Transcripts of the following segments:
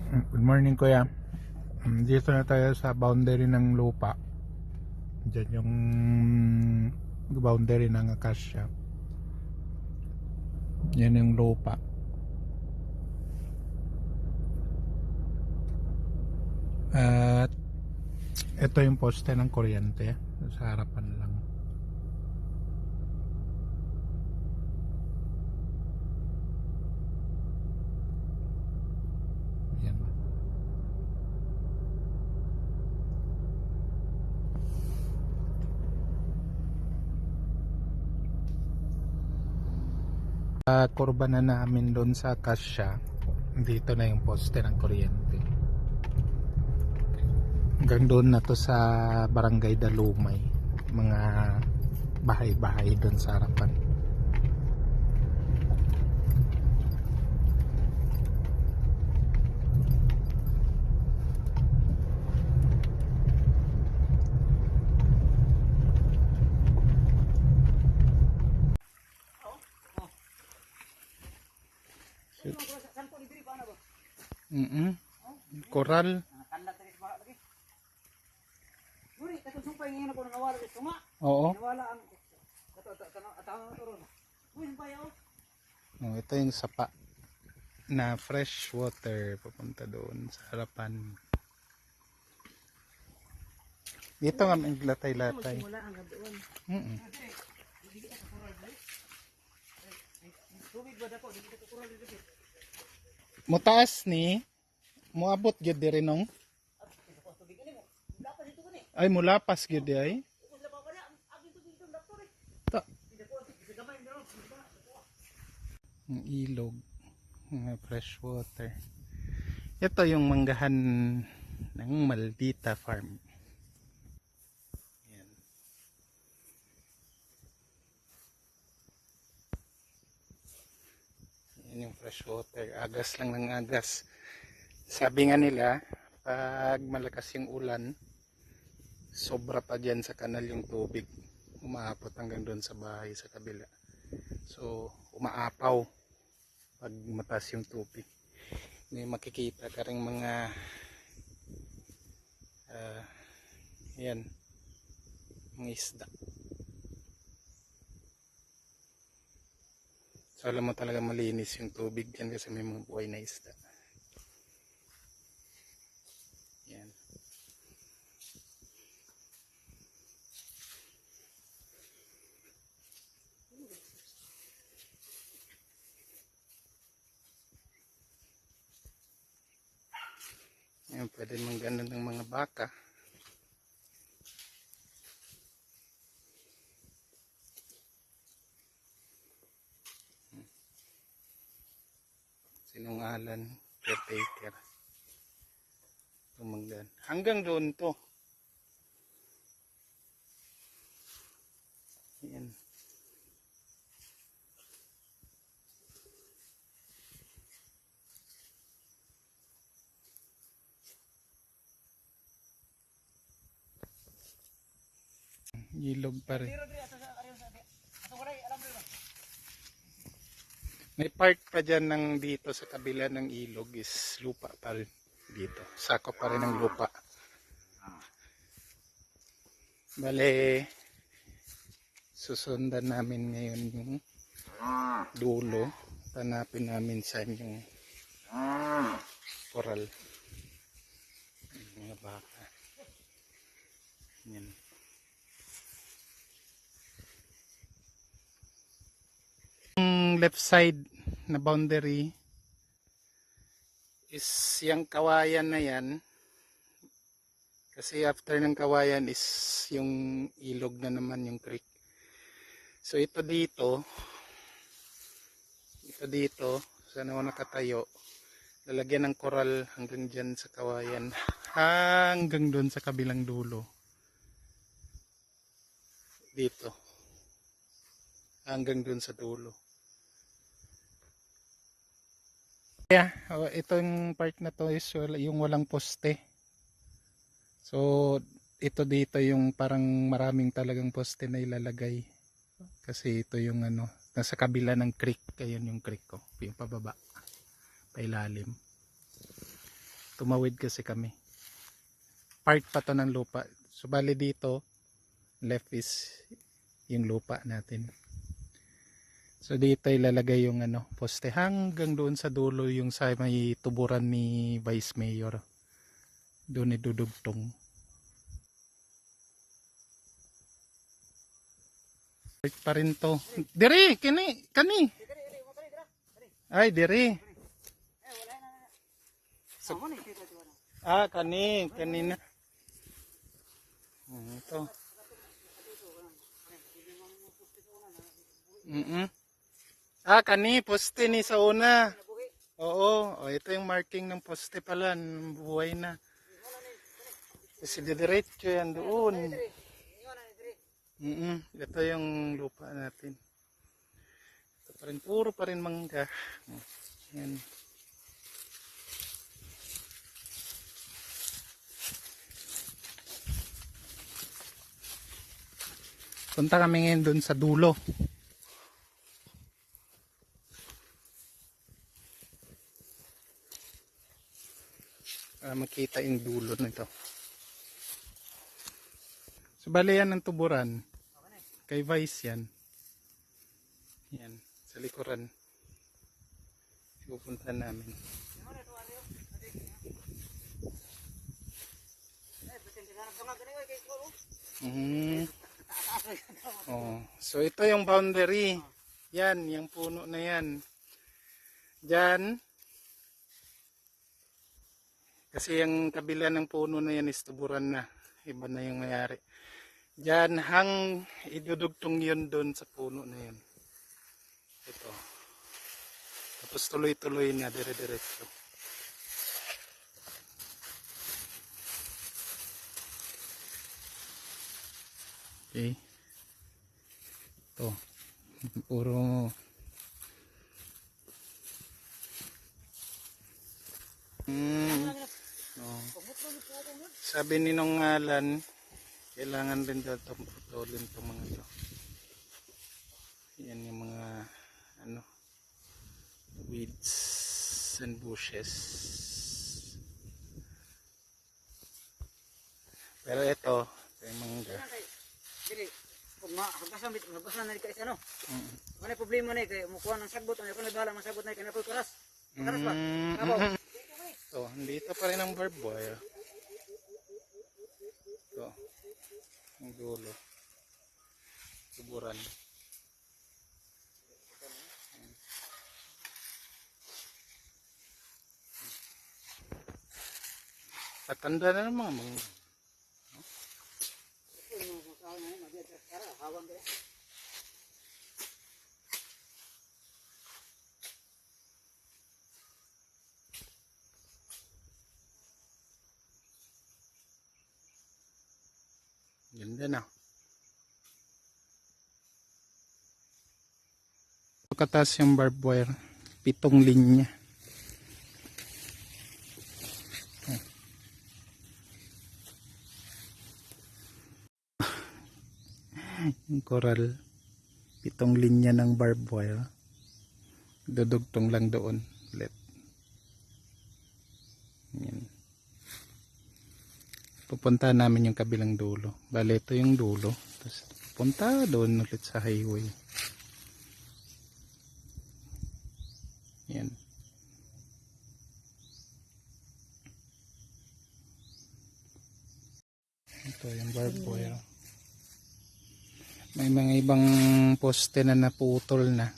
Good morning kuya. Dito na tayo sa boundary ng lupa. Diyan yung boundary ng Acacia. Yan yung lupa. At ito yung poste ng kuryente sa harapan lang. Yan. Kurba na namin doon sa Acacia. Dito na yung poste ng kuryente. Hanggang doon na to sa Barangay Dalumay. Mga bahay-bahay doon sa harapan. Koral. Oo. Oh, ito yung sapa na fresh water papunta doon sa harapan. Dito nga may latay-latay. Mutaas ni moabot gyud diri nong. Ay mulapas gyud ay. Ta. Ang ilog, fresh water. Ito yung manggahan ng Maldita Farm. Yan. Yan yung fresh water. Agas lang ng agas. Sabi nga nila, pag malakas yung ulan, sobra pa dyan sa kanal yung tubig. Umaapot hanggang doon sa bahay sa kabila. So, umaapaw pag mataas yung tubig. May makikita ka rin mga yan, mga isda. So, alam mo talaga malinis yung tubig dyan kasi may mga buhay na isda. Yan. Yan, pwede mong ganun ng mga baka. Sinungalan, caretaker. Tumanggan. Hanggang doon to. Yan. Ilog pa rin. May part pa dyan ng dito sa kabila ng ilog is lupa pa rin dito. Sako pa rin ng lupa. Bale, susundan namin ngayon yung dulo. Hanapin namin saan yung coral. Mga baka. Yan. Left side na boundary is yung kawayan na yan, kasi after ng kawayan is yung ilog na naman, yung creek. So ito dito saan ako nakatayo, lalagyan ng coral hanggang dyan sa kawayan, hanggang doon sa kabilang dulo dito, hanggang doon sa dulo. Yeah, itong part na to is yung walang poste. So ito dito yung parang maraming talagang poste na ilalagay. Kasi ito yung ano, nasa kabila ng creek. Ayun yung creek ko, yung pababa, pailalim. Tumawid kasi kami. Part pa to ng lupa. So bali dito, left is yung lupa natin. So dito ilalagay yung ano, poste hanggang doon sa dulo yung sa may tuburan ni Vice Mayor. Doon idudugtong. Part pa rin to. Diri, kani. Ay, diri. So, kanina. Ito. Kani, poste ni sa una. Oo, ito yung marking ng poste pala, buhay na. Kasi diretso yan doon. Ito yung lupa natin. Ito pa rin, puro pa rin mangga. Yan. Punta kami ngayon doon sa dulo. Para makita yung dulo nito. So bali yan ng tuburan. Kay Vice yan. Yan. Sa likuran. Pupunta namin. So ito yung boundary. Yan, yung puno na yan. Diyan. Kasi yung kabila ng puno na yan is tuburan na. Iba na yung mayari. Diyan idudugtong yun doon sa puno na yun. Ito. Tapos tuloy-tuloy na dire-diretso. Okay. Ito. Puro sabi ni nung ngalan, kailangan din daw putulin itong mga ito. Yan yung mga weeds and bushes. Pero ito yung mangga. Magbasan na ni kaisa no. Ano problema na kay mukuha ng sagbot, ano ko na bahala ng sagbot na kay napul karas. Karas ba? Abaw. So, dito pa rin ang barbed wire. Ito. Ang dulo. Tuburan. Patanda na naman mga ganda na. Katas yung barbed wire. 7 linya. Yung coral. 7 linya ng barbed wire. Dudugtong lang doon. Ulit. Yan. Pupunta namin yung kabilang dulo. Bale, ito yung dulo. Tapos pupunta doon ulit sa highway. Yan. Ito yung barbed wire. May mga ibang poste na naputol na.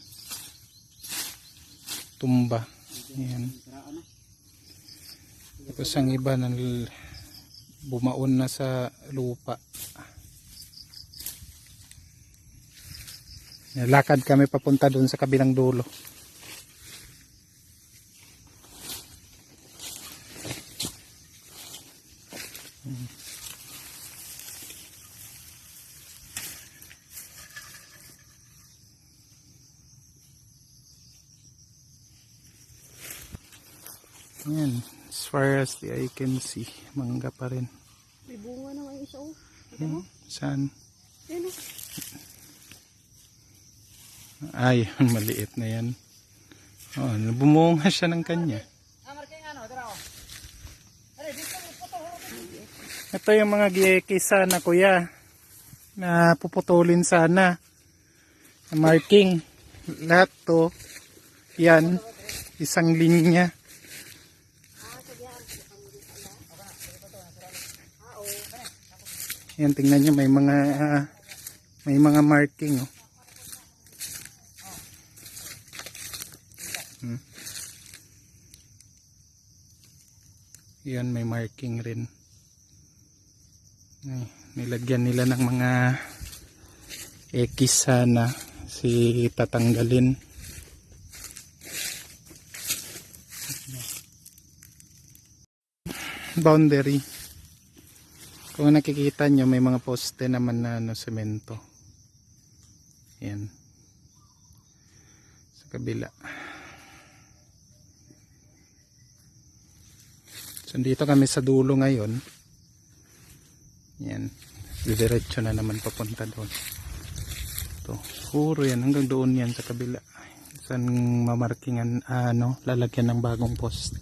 Tumba. Yan. Tapos ang iba na bumaon na sa lupa. Lakad kami papunta doon sa kabilang dulo. Yan, as far as the eye can see, mangga pa rin. May bunga na ngayon isa oh. Saan? Yan Ay, maliit na yan. Oh, bumunga siya ng kanya. Ito yung mga giyeki sana kuya. Na puputulin sana. Marking. Lahat to. Yan. Isang linya. Yan, tingnan nyo, may mga marking. Oh. Yan, may marking rin. Ay, nilagyan nila ng mga X sana si tatanggalin. Boundary. Kung nakikita nyo, may mga poste naman na semento. Yan. Sa kabila. So, dito kami sa dulo ngayon. Yan. Didiretso na naman papunta doon. Ito. Puro yan. Hanggang doon yan sa kabila. Saan mamarkingan, lalagyan ng bagong poste.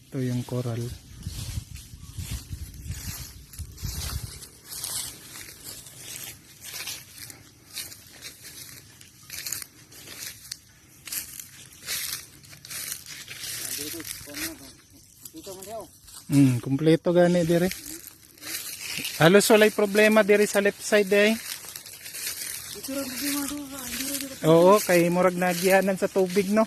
Ito yung coral. Kumpleto gani dire. Halos walay problema dire sa left side eh. Oo, kay murag nagianan sa tubig no.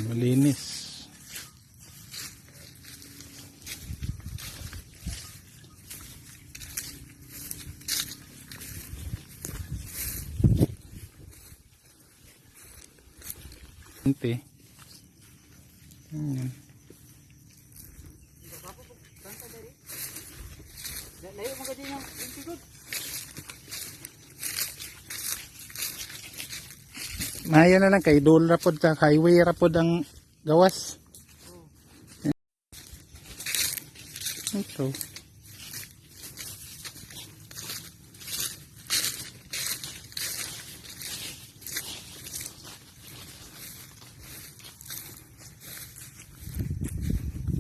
Malinis. Ayan. Maya na lang kay dul rapod sa highway rapod ang gawas. Ito.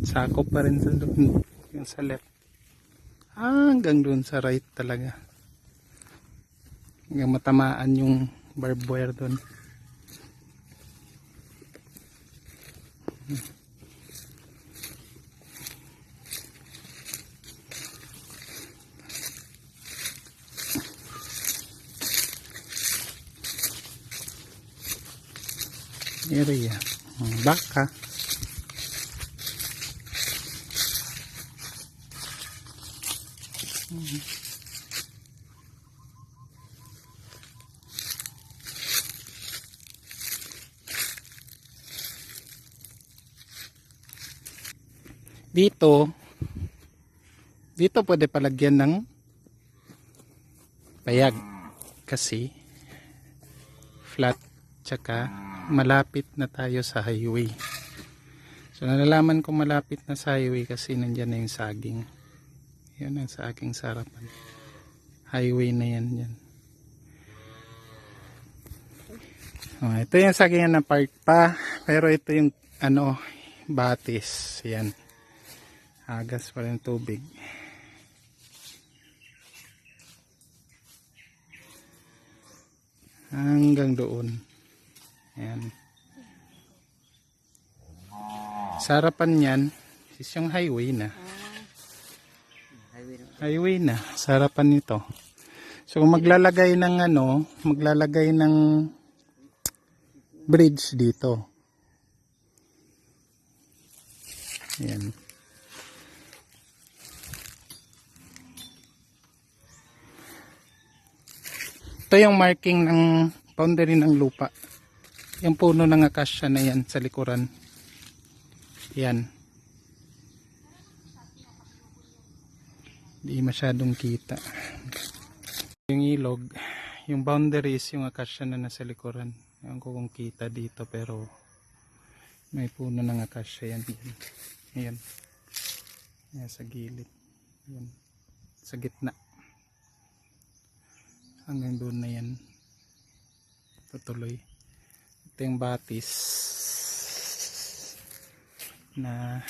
Sakop pa rin sa doon, yung sa left. Hanggang doon sa right talaga. Hanggang matamaan yung barbed wire doon. Area. Baka. Dito pwede palagyan ng payag kasi flat tsaka malapit na tayo sa highway. So nalalaman ko malapit na sa highway kasi nandyan na yung saging. Yan ang sa aking sarapan. Highway na yan. Oh, ito yung saging na part pa, pero ito yung batis. Yan. Agas pa rin tubig. Hanggang doon. Ayan. Sa harapan yan is yung highway na. Highway na. Sa harapan nito. So kung maglalagay ng bridge dito. Ayan. Ito yung marking ng boundary ng lupa. Yung puno ng akasya na yan sa likuran. Yan. Hindi masyadong kita. Yung ilog, yung boundary is yung akasya na nasa likuran. Ewan ko kung kita dito pero may puno ng akasya yan. Ayan. Ayan sa gilid. Ayan. Sa gitna. Hanggang doon na yan. Tutuloy. Ito yung batis na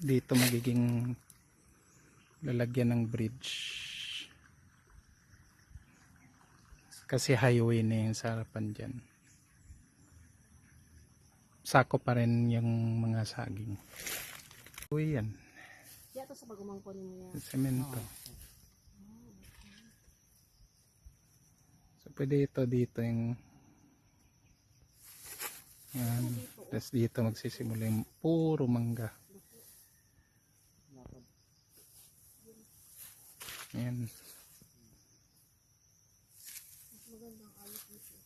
dito magiging lalagyan ng bridge. Kasi highway na yung sa harapan dyan. Sako pa rin yung mga saging. Uy yan. Yato sa pagumangko niya. Semento. So pwede ito dito yung yan. Tapos dito magsisimula yung puro mangga. Yan. Magandang ayos dito.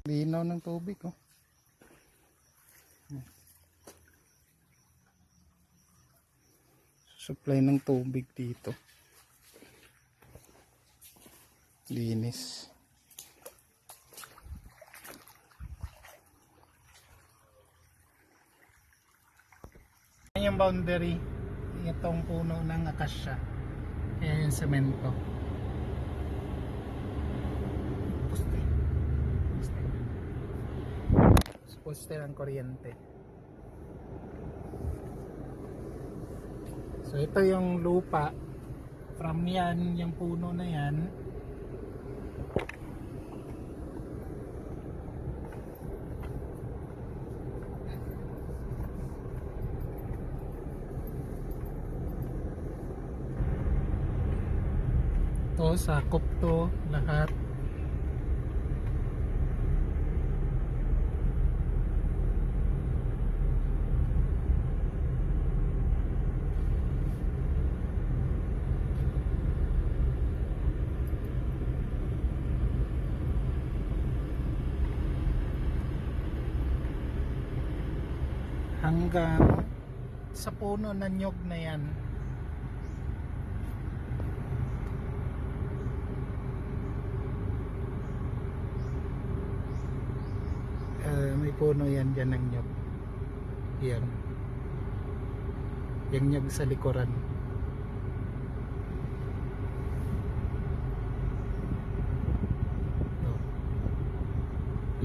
Linaw ng tubig oh. Supply ng tubig dito. Linis. Yung boundary, itong puno ng akasya. Ayan yung semento. Poste. Poste ng kuryente. So ito yung lupa. From yan, yung puno na yan. To sakop to lahat. Hanggang sa puno ng nyog na yan. May puno yan dyan ng nyog. Yan. Yung nyog sa likuran. Ito.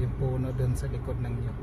Yung puno dun sa likod ng nyog.